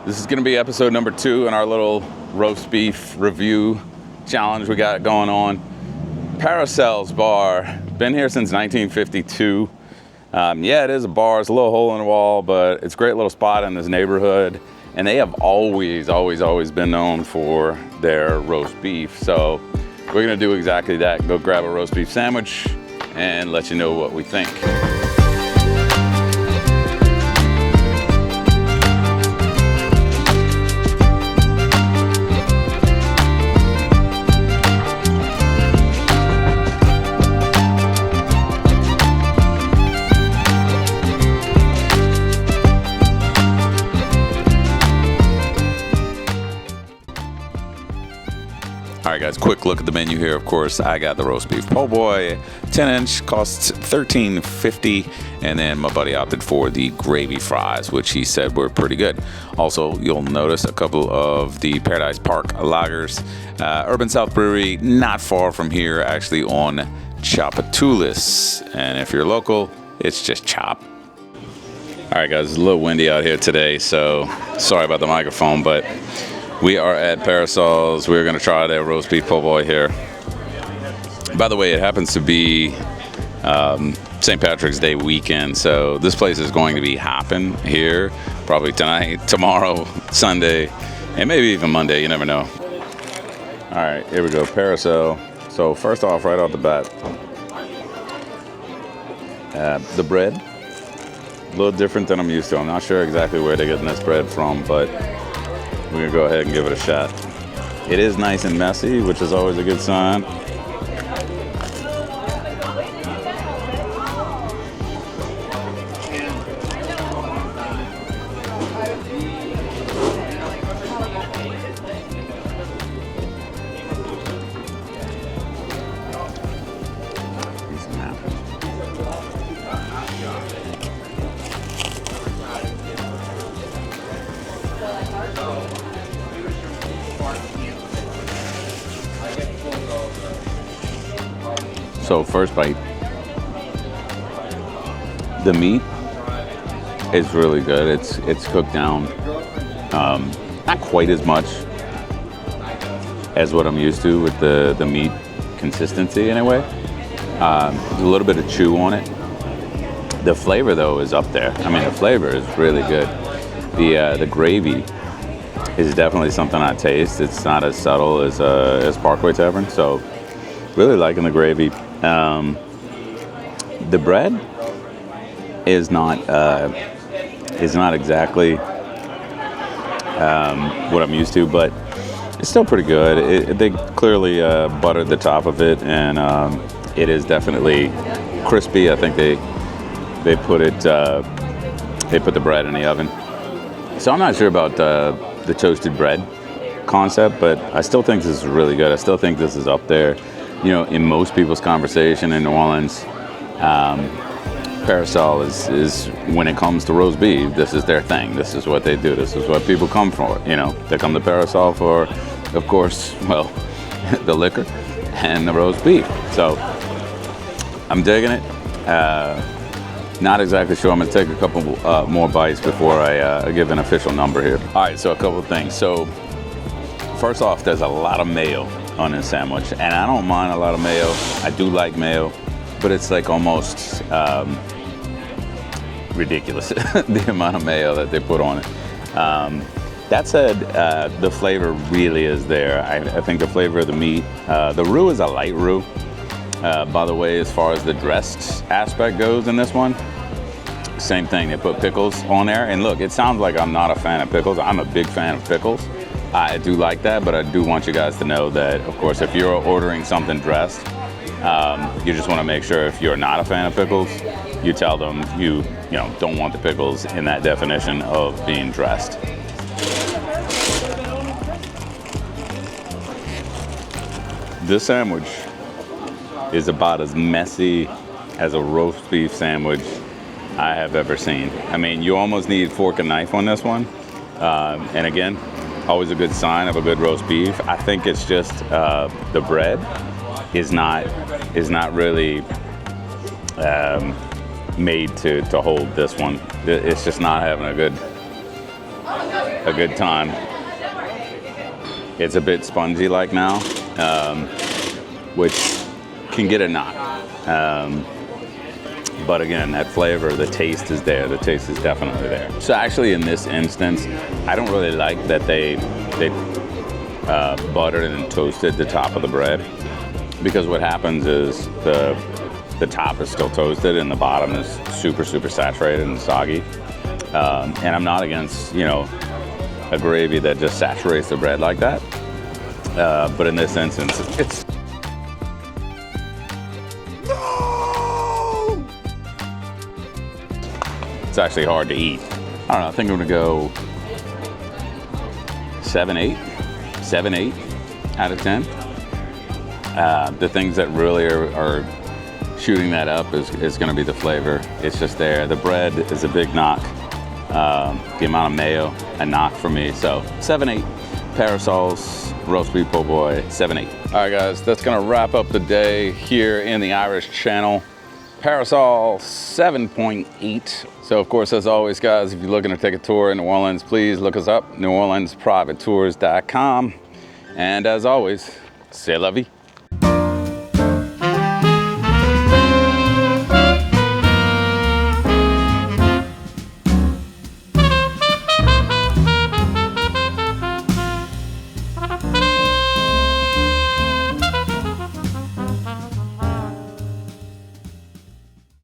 This is going to be episode number 2 in our little roast beef review challenge we got going on. Parasol's bar, been here since 1952. Yeah, it is a bar. It's a little hole in the wall, but it's a great little spot in this neighborhood. And they have always been known for their roast beef. So we're going to do exactly that. Go grab a roast beef sandwich and let you know what we think. All right, guys, quick look at the menu here. Of course, I got the Roast Beef Poboy, 10-inch, costs $13.50, and then my buddy opted for the gravy fries, which he said were pretty good. Also, you'll notice a couple of the Paradise Park lagers. Urban South Brewery, not far from here, actually on Chapatulis, and if you're local, it's just Chop. All right, guys, it's a little windy out here today, so sorry about the microphone, but we are at Parasol's. We're going to try their roast beef po' boy here. By the way, it happens to be St. Patrick's Day weekend, so this place is going to be hopping here probably tonight, tomorrow, Sunday, and maybe even Monday. You never know. All right, here we go. Parasol. So first off, right off the bat, the bread, a little different than I'm used to. I'm not sure exactly where they're getting this bread from, but we're gonna go ahead and give it a shot. It is nice and messy, which is always a good sign. So first bite, the meat is really good. It's cooked down, not quite as much as what I'm used to with the meat consistency anyway. There's a little bit of chew on it. The flavor though is up there. I mean, the flavor is really good. The gravy is definitely something I taste. It's not as subtle as Parkway Tavern, so really liking the gravy. The bread is not exactly what I'm used to, but it's still pretty good. They clearly buttered the top of it, and it is definitely crispy. I think they put the bread in the oven. So I'm not sure about the toasted bread concept, but I still think this is really good. I still think this is up there. You know, in most people's conversation in New Orleans, Parasol is when it comes to roast beef, this is their thing. This is what they do. This is what people come for. You know, they come to Parasol for, of course, well, the liquor and the roast beef. So I'm digging it. Not exactly sure. I'm going to take a couple more bites before I give an official number here. All right, so a couple of things. So first off, there's a lot of mayo on this sandwich, and I don't mind a lot of mayo. I do like mayo, but it's like almost ridiculous the amount of mayo that they put on it. That said, the flavor really is there. I think the flavor of the meat, the roux is a light roux. By the way, as far as the dressed aspect goes in this one, same thing. They put pickles on there, and look, it sounds like I'm not a fan of pickles. I'm a big fan of pickles. I do like that, but I do want you guys to know that, of course, if you're ordering something dressed, you just want to make sure if you're not a fan of pickles, you tell them you don't want the pickles in that definition of being dressed. This sandwich is about as messy as a roast beef sandwich I have ever seen. I mean, you almost need fork and knife on this one. And again, always a good sign of a good roast beef. I think it's just the bread is not really made to hold this one. It's just not having a good a good time. It's a bit spongy like now, which can get a knock. But again, that flavor, the taste is there. The taste is definitely there. So actually in this instance, I don't really like that they buttered and toasted the top of the bread, because what happens is the top is still toasted and the bottom is super saturated and soggy. And I'm not against, you know, a gravy that just saturates the bread like that. But in this instance, it's actually hard to eat. I don't know, I think I'm gonna go 7-8 out of 10. The things that really are shooting that up is gonna be the flavor. It's just there. The bread is a big knock. The amount of mayo, a knock for me. So 7-8. Parasol's Roast Beef Poboy, 7-8. All right, guys, that's gonna wrap up the day here in the Irish Channel. Parasol 7.8. So of course, as always, guys, if you're looking to take a tour in New Orleans, please look us up, NewOrleansPrivateTours.com. And as always, c'est la vie.